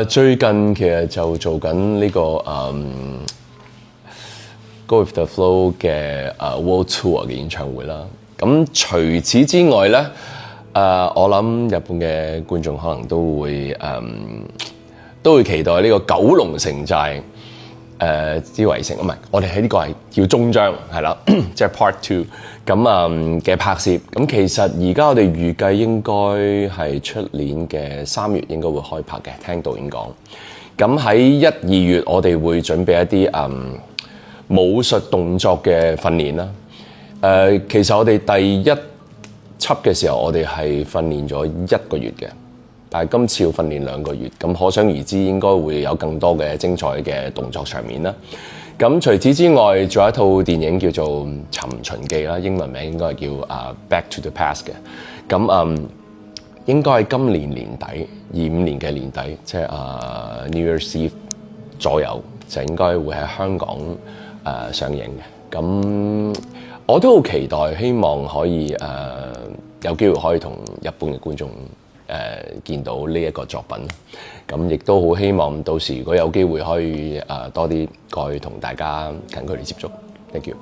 最近其實就做緊呢個Go With The Flow 嘅World Tour 嘅演唱會啦。咁除此之外咧，我諗日本嘅觀眾可能都會期待呢個九龍城寨之圍城，唔係，我哋喺呢個係叫終章，係啦，即係 Part Two 咁嘅拍攝。咁其實而家我哋預計應該係出年嘅3月應該會開拍嘅，聽導演講。咁喺1、2月我哋會準備一啲武術動作嘅訓練啦。其實我哋第一輯嘅時候，我哋係訓練咗1個月嘅。但係今次要訓練2個月，咁可想而知應該會有更多嘅精彩嘅動作場面啦。咁除此之外，仲有一套電影叫做《尋秦記》啦，英文名應該係叫Back to the Past 嘅。咁應該係今年年底25年嘅年底，即係New Year's Eve 左右，就應該會喺香港上映嘅。咁我都好期待，希望可以有機會可以同日本嘅觀眾見到呢一個作品，咁亦都好希望到時如果有機會可以多啲過去同大家近距離接觸。Thank you。